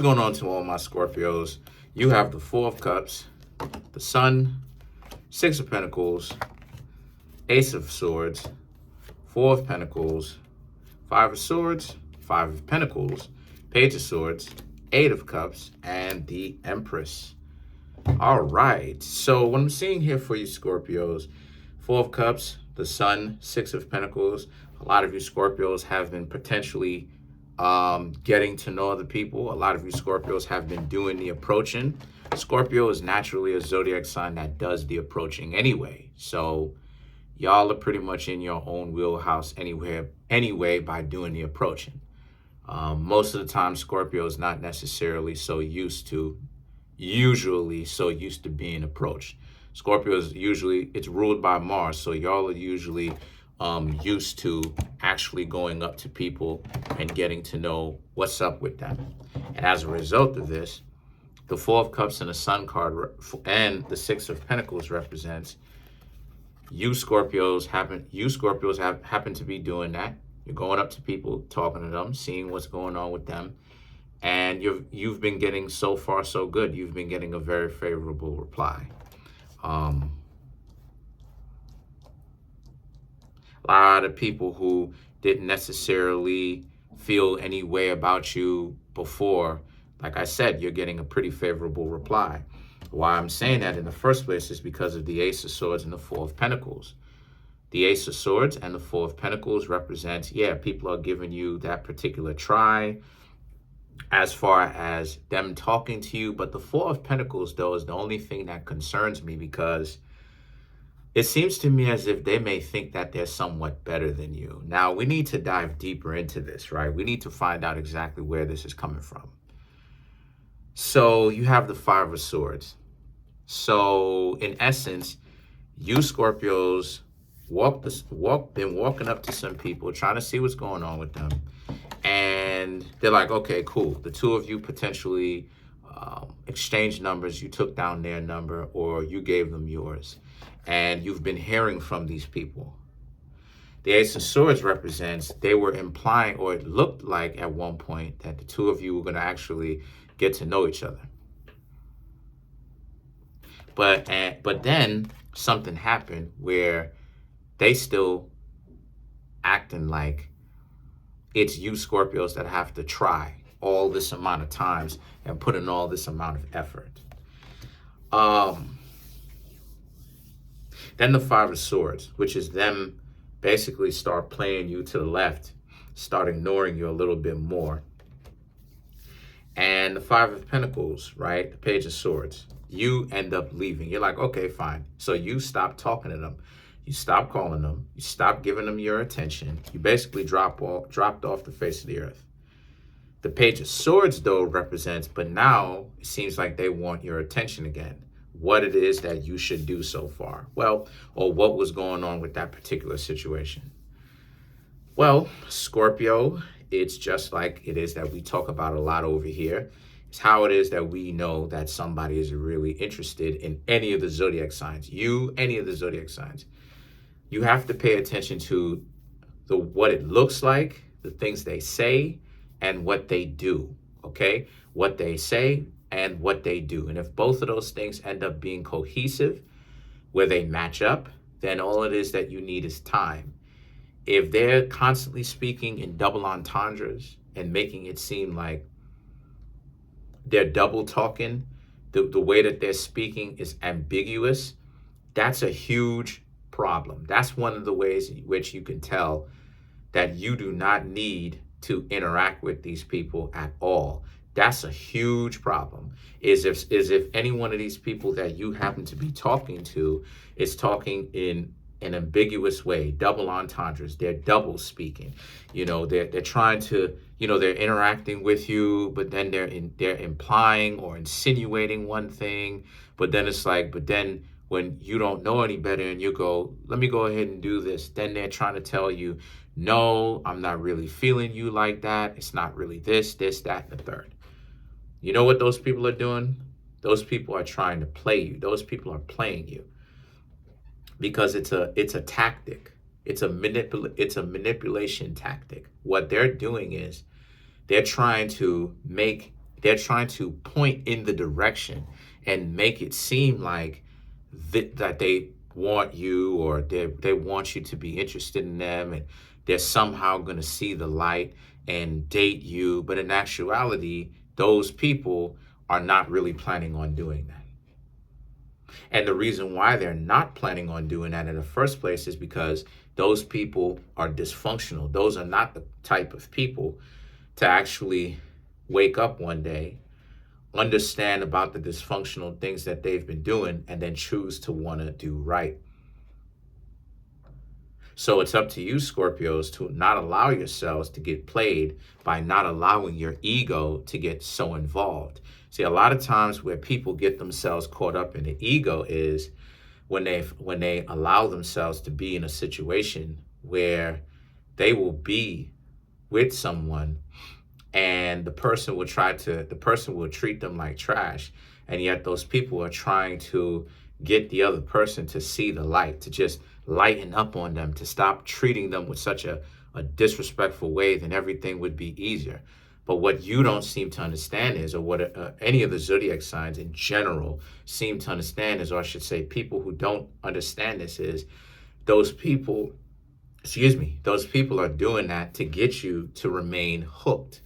What's going on to all my Scorpios? You have the Four of Cups, the Sun, Six of Pentacles, Ace of Swords, Four of Pentacles, Five of Swords, Five of Pentacles, Page of Swords, Eight of Cups, and the Empress. All right, so what I'm seeing here for you Scorpios, Four of Cups, the Sun, Six of Pentacles. A lot of you Scorpios have been potentially getting to know other people. A lot of you Scorpios have been doing the approaching. Scorpio is naturally a zodiac sign that does the approaching anyway. So y'all are pretty much in your own wheelhouse anyway by doing the approaching. Most of the time, Scorpio is not necessarily usually so used to being approached. Scorpio is usually, it's ruled by Mars, so y'all are usually used to actually going up to people and getting to know what's up with them. And as a result of this, the Four of Cups and the Sun card and the Six of Pentacles represents you Scorpios happen to be doing that. You're going up to people, talking to them, seeing what's going on with them. And you've been getting, so far so good, you've been getting a very favorable reply. A lot of people who didn't necessarily feel any way about you before, like I said, you're getting a pretty favorable reply. Why I'm saying that in the first place is because of the Ace of Swords and the Four of Pentacles. The Ace of Swords and the Four of Pentacles represents, yeah, people are giving you that particular try as far as them talking to you. But the Four of Pentacles, though, is the only thing that concerns me, because it seems to me as if they may think that they're somewhat better than you. Now, we need to dive deeper into this, right? We need to find out exactly where this is coming from. So you have the Five of Swords. So in essence, you Scorpios been walking up to some people, trying to see what's going on with them. And they're like, okay, cool. The two of you potentially exchanged numbers. You took down their number or you gave them yours. And you've been hearing from these people. The Ace of Swords represents they were implying, or it looked like at one point, that the two of you were going to actually get to know each other. But then something happened where they still acting like it's you Scorpios that have to try all this amount of times and put in all this amount of effort. Then the Five of Swords, which is them basically start playing you to the left, start ignoring you a little bit more. And the Five of Pentacles, right? The Page of Swords. You end up leaving. You're like, okay, fine. So you stop talking to them. You stop calling them. You stop giving them your attention. You basically dropped off the face of the earth. The Page of Swords, though, represents, but now it seems like they want your attention again. What it is that you should do so far. Well, or what was going on with that particular situation. Well, Scorpio, it's just like it is that we talk about a lot over here. It's how it is that we know that somebody is really interested in any of the zodiac signs. Any of the zodiac signs. You have to pay attention to what it looks like, the things they say, and what they do, okay? What they say and what they do. And if both of those things end up being cohesive, where they match up, then all it is that you need is time. If they're constantly speaking in double entendres and making it seem like they're double talking, the way that they're speaking is ambiguous, that's a huge problem. That's one of the ways in which you can tell that you do not need to interact with these people at all. That's a huge problem. Is if any one of these people that you happen to be talking to is talking in an ambiguous way, double entendres, they're double speaking. You know, they're trying to, you know, they're interacting with you, but then they're implying or insinuating one thing, but then it's like, but then when you don't know any better and you go, let me go ahead and do this, then they're trying to tell you, no, I'm not really feeling you like that. It's not really this, that, and the third. You know what those people are doing? Those people are trying to play you. Those people are playing you. Because it's a tactic. It's a manipulation tactic. What they're doing is they're trying to make They're trying to point in the direction and make it seem like that they want you, or they want you to be interested in them, and they're somehow going to see the light and date you. But in actuality, those people are not really planning on doing that. And the reason why they're not planning on doing that in the first place is because those people are dysfunctional. Those are not the type of people to actually wake up one day, understand about the dysfunctional things that they've been doing, and then choose to want to do right. So it's up to you, Scorpios, to not allow yourselves to get played by not allowing your ego to get so involved. See, a lot of times where people get themselves caught up in the ego is when they allow themselves to be in a situation where they will be with someone and the person will treat them like trash, and yet those people are trying to get the other person to see the light, to just lighten up on them, to stop treating them with such a disrespectful way, then everything would be easier. But what you don't seem to understand is, or what any of the zodiac signs in general seem to understand is, or I should say people who don't understand this is, those people are doing that to get you to remain hooked,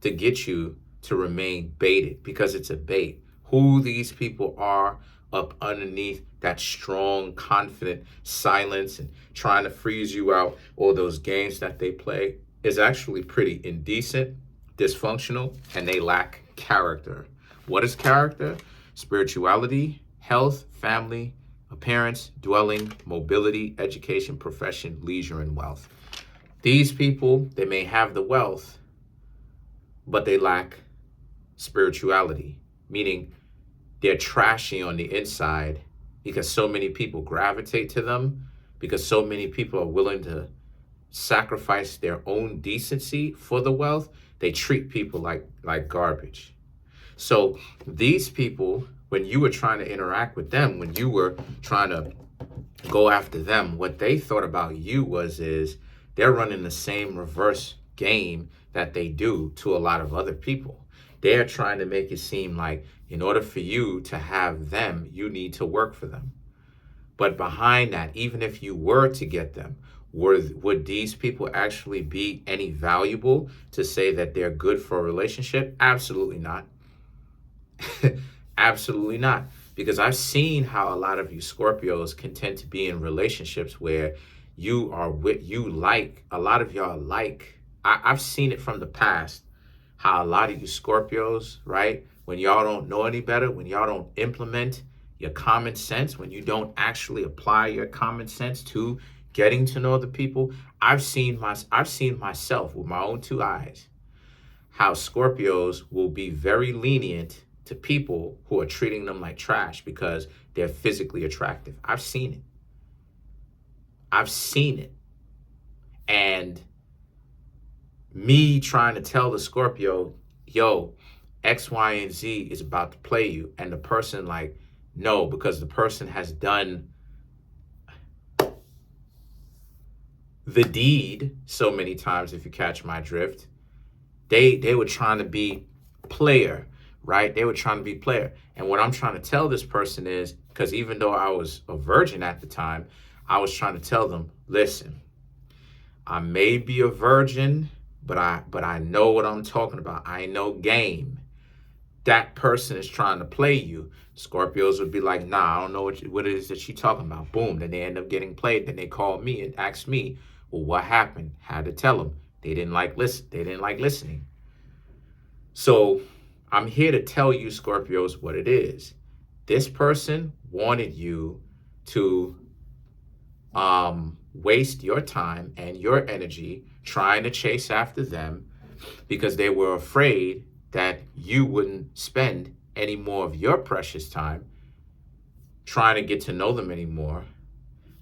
to get you to remain baited, because it's a bait. Who these people are up underneath that strong, confident silence and trying to freeze you out, or those games that they play, is actually pretty indecent, dysfunctional, and they lack character. What is character? Spirituality, health, family, appearance, dwelling, mobility, education, profession, leisure, and wealth. These people, they may have the wealth, but they lack spirituality, meaning they're trashy on the inside because so many people gravitate to them, because so many people are willing to sacrifice their own decency for the wealth. They treat people like garbage. So these people, when you were trying to interact with them, when you were trying to go after them, what they thought about you is they're running the same reverse game that they do to a lot of other people. They're trying to make it seem like in order for you to have them, you need to work for them. But behind that, even if you were to get them, would these people actually be any valuable to say that they're good for a relationship? Absolutely not. Absolutely not. Because I've seen how a lot of you Scorpios can tend to be in relationships where a lot of y'all like, I've seen it from the past, how a lot of you Scorpios, right, when y'all don't know any better, when y'all don't implement your common sense, when you don't actually apply your common sense to getting to know the people, I've seen myself with my own two eyes how Scorpios will be very lenient to people who are treating them like trash because they're physically attractive. I've seen it. I've seen it. And me trying to tell the Scorpio, yo, X, Y, and Z is about to play you. And the person like, no, because the person has done the deed so many times, if you catch my drift. They were trying to be player, right? They were trying to be player. And what I'm trying to tell this person is, because even though I was a virgin at the time, I was trying to tell them, listen, I may be a virgin, but I know what I'm talking about. I know game. That person is trying to play you. Scorpios would be like, nah, I don't know what it is that she's talking about. Boom, then they end up getting played. Then they call me and ask me, well, what happened? Had to tell them. They didn't like listening. So I'm here to tell you, Scorpios, what it is. This person wanted you to waste your time and your energy trying to chase after them because they were afraid that you wouldn't spend any more of your precious time trying to get to know them anymore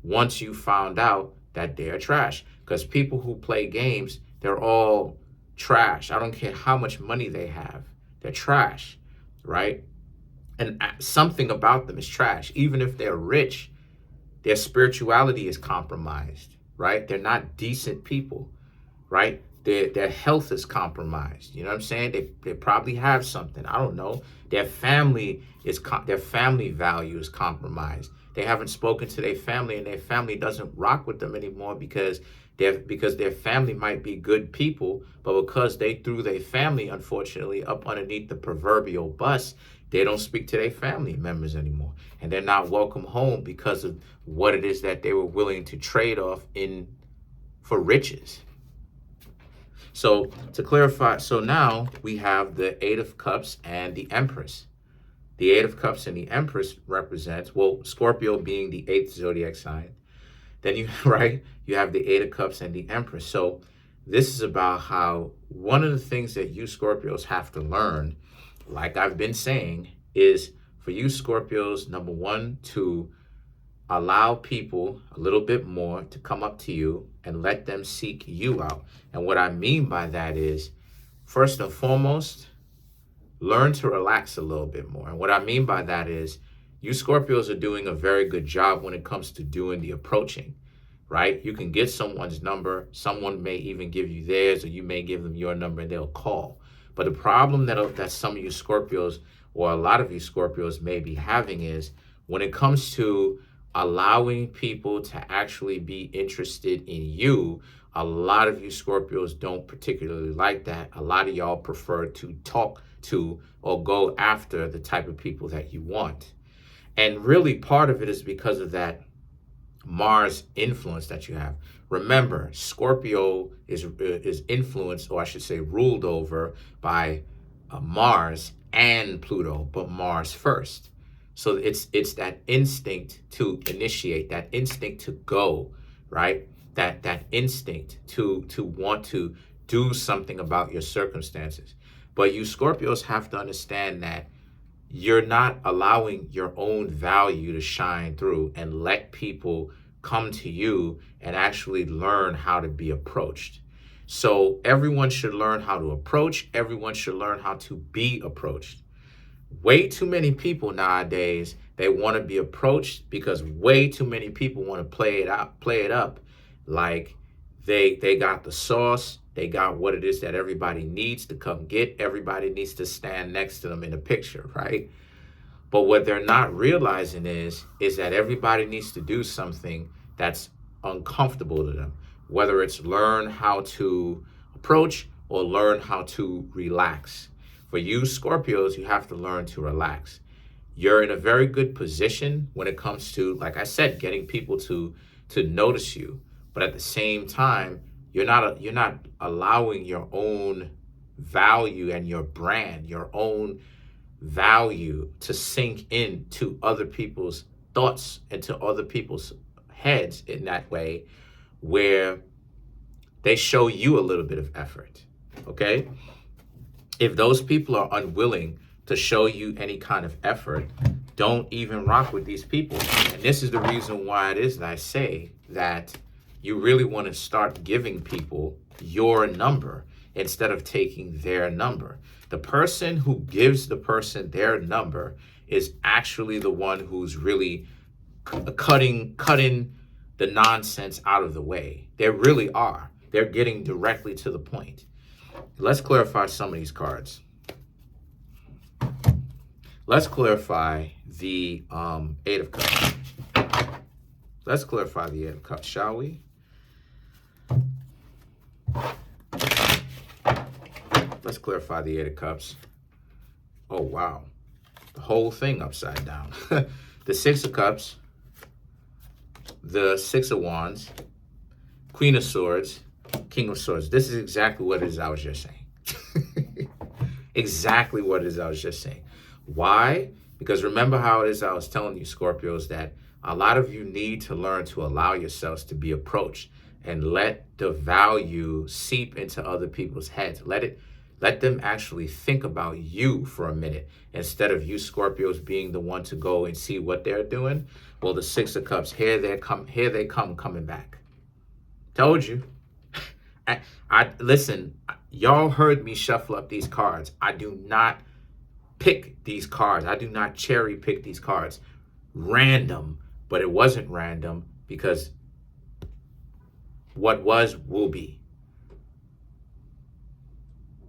once you found out that they're trash. Because people who play games, they're all trash. I don't care how much money they have. They're trash, right? And something about them is trash. Even if they're rich, their spirituality is compromised, right? They're not decent people, right? their health is compromised. You know what I'm saying? They probably have something. I don't know. Their family their family value is compromised. They haven't spoken to their family, and their family doesn't rock with them anymore because their family might be good people, but because they threw their family, unfortunately, up underneath the proverbial bus, they don't speak to their family members anymore, and they're not welcome home because of what it is that they were willing to trade off for riches. So to clarify, so now we have the Eight of Cups and the Empress. The Eight of Cups and the Empress represents, well, Scorpio being the eighth zodiac sign. Then you, right, you have the Eight of Cups and the Empress. So this is about how one of the things that you Scorpios have to learn, like I've been saying, is for you Scorpios, number one, to allow people a little bit more to come up to you and let them seek you out. And what I mean by that is, first and foremost, learn to relax a little bit more. And what I mean by that is, you Scorpios are doing a very good job when it comes to doing the approaching, right? You can get someone's number. Someone may even give you theirs, or you may give them your number and they'll call. But the problem that some of you Scorpios, or a lot of you Scorpios, may be having is when it comes to allowing people to actually be interested in you, a lot of you Scorpios don't particularly like that. A lot of y'all prefer to talk to or go after the type of people that you want. And really part of it is because of that Mars influence that you have. Remember, Scorpio is influenced, or I should say ruled over by Mars and Pluto, but Mars first. So it's that instinct to initiate, that instinct to go, right? That instinct to want to do something about your circumstances. But you Scorpios have to understand that you're not allowing your own value to shine through and let people come to you and actually learn how to be approached. So everyone should learn how to approach. Everyone should learn how to be approached. Way too many people nowadays, they want to be approached because way too many people want to play it up like they got the sauce. They got what it is that everybody needs to come get. Everybody needs to stand next to them in a picture, right? But what they're not realizing is that everybody needs to do something that's uncomfortable to them, whether it's learn how to approach or learn how to relax. For you Scorpios, you have to learn to relax. You're in a very good position when it comes to, like I said, getting people to notice you. But at the same time, you're not allowing your own value and your brand, your own value to sink into other people's thoughts, into other people's heads in that way where they show you a little bit of effort, okay? If those people are unwilling to show you any kind of effort, don't even rock with these people. And this is the reason why it is that I say that you really want to start giving people your number instead of taking their number. The person who gives the person their number is actually the one who's really cutting the nonsense out of the way. They really are. They're getting directly to the point. Let's clarify some of these cards. Let's clarify the Eight of Cups. Let's clarify the Eight of Cups, shall we? Let's clarify the Eight of Cups. Oh, wow. The whole thing upside down. The Six of Cups, the Six of Wands, Queen of Swords, King of Swords. This is exactly what it is I was just saying. Exactly what it is I was just saying. Why? Because remember how it is I was telling you, Scorpios, that a lot of you need to learn to allow yourselves to be approached and let the value seep into other people's heads. Let them actually think about you for a minute instead of you Scorpios being the one to go and see what they're doing. Well, the Six of Cups, here they come coming back. Told you. I listen, y'all heard me shuffle up these cards. I do not pick these cards. I do not cherry pick these cards. Random, but it wasn't random because what was will be.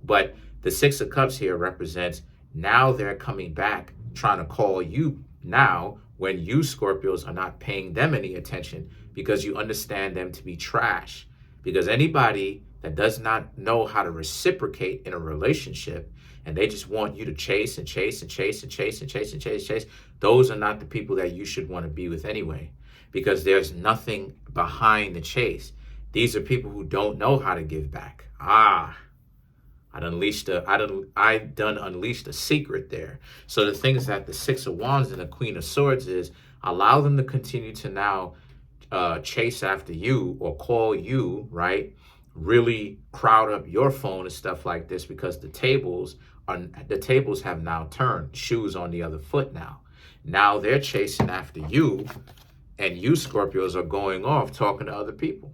But the Six of Cups here represents now they're coming back trying to call you now when you Scorpios are not paying them any attention because you understand them to be trash. Because anybody that does not know how to reciprocate in a relationship and they just want you to chase and chase and chase and chase and chase and chase and chase, those are not the people that you should want to be with anyway, because there's nothing behind the chase. These are people who don't know how to give back. I done unleashed a secret there. So the thing is that the Six of Wands and the Queen of Swords is allow them to continue to now chase after you or call you, right? Really crowd up your phone and stuff like this, because the tables have now turned. Shoes on the other foot now. Now they're chasing after you, and you Scorpios are going off talking to other people.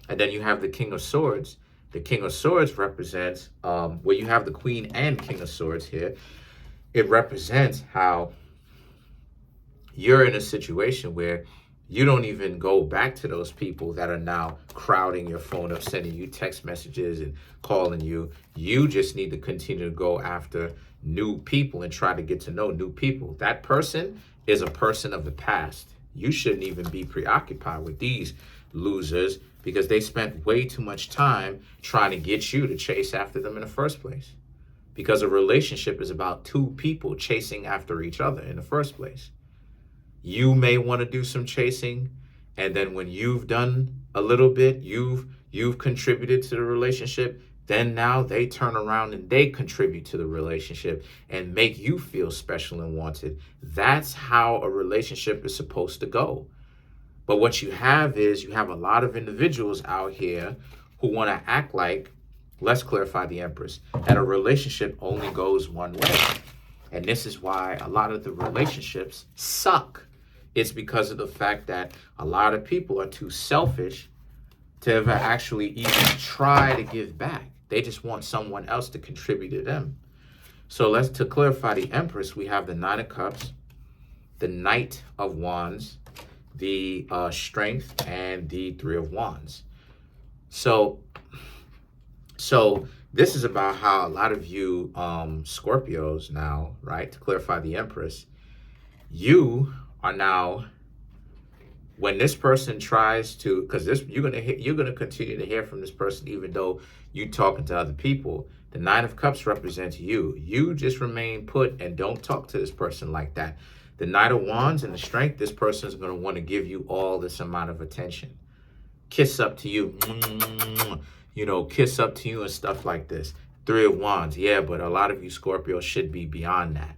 And then you have the King of Swords. The King of Swords represents, where you have the Queen and King of Swords here, it represents how you're in a situation where you don't even go back to those people that are now crowding your phone up, sending you text messages and calling you. You just need to continue to go after new people and try to get to know new people. That person is a person of the past. You shouldn't even be preoccupied with these losers because they spent way too much time trying to get you to chase after them in the first place. Because a relationship is about two people chasing after each other in the first place. You may want to do some chasing, and then when you've done a little bit, you've contributed to the relationship, then now they turn around and they contribute to the relationship and make you feel special and wanted. That's how a relationship is supposed to go. But what you have is you have a lot of individuals out here who want to act like, let's clarify the Empress, that a relationship only goes one way. And this is why a lot of the relationships suck. It's because of the fact that a lot of people are too selfish to ever actually even try to give back. They just want someone else to contribute to them. So to clarify the Empress, we have the Nine of Cups, the Knight of Wands, the Strength, and the Three of Wands. So this is about how a lot of you Scorpios now, right, to clarify the Empress, you are now, when this person tries to, because you're gonna continue to hear from this person even though you talking to other people. The Nine of Cups represents you. You just remain put and don't talk to this person like that. The Knight of Wands and the Strength, this person is going to want to give you all this amount of attention. Kiss up to you, kiss up to you and stuff like this. Three of Wands, yeah, but a lot of you Scorpios should be beyond that.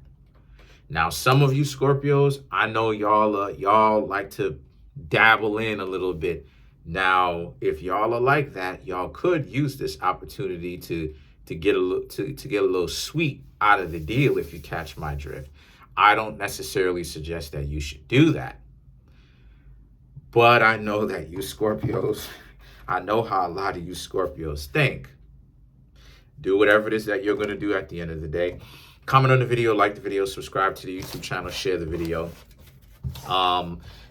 Now, some of you Scorpios, I know y'all like to dabble in a little bit. Now, if y'all are like that, y'all could use this opportunity to get a little sweet out of the deal, if you catch my drift. I don't necessarily suggest that you should do that. But I know that you Scorpios, I know how a lot of you Scorpios think. Do whatever it is that you're going to do at the end of the day. Comment on the video, like the video, subscribe to the YouTube channel, share the video.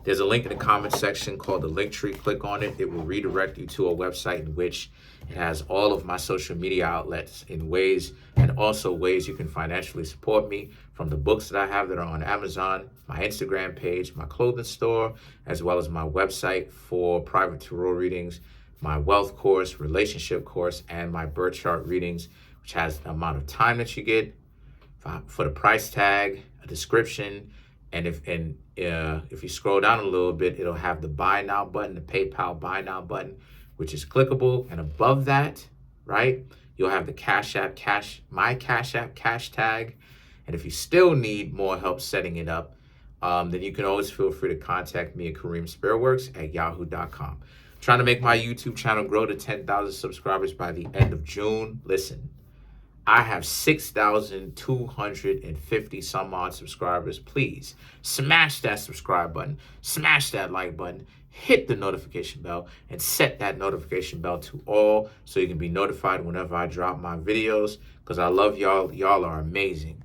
There's a link in the comment section called the link tree. Click on it. It will redirect you to a website in which it has all of my social media outlets in ways, and also ways you can financially support me, from the books that I have that are on Amazon, my Instagram page, my clothing store, as well as my website for private tarot readings, my wealth course, relationship course, and my birth chart readings, which has the amount of time that you get for the price tag, a description, and if you scroll down a little bit, it'll have the buy now button, the PayPal buy now button, which is clickable. And above that, right, you'll have the Cashapp, my Cashapp cash tag. And if you still need more help setting it up, then you can always feel free to contact me at Kareemspiritworks at yahoo.com. Trying to make my YouTube channel grow to 10,000 subscribers by the end of June. Listen, I have 6,250 some odd subscribers. Please smash that subscribe button, smash that like button, hit the notification bell, and set that notification bell to all so you can be notified whenever I drop my videos, because I love y'all. Y'all are amazing.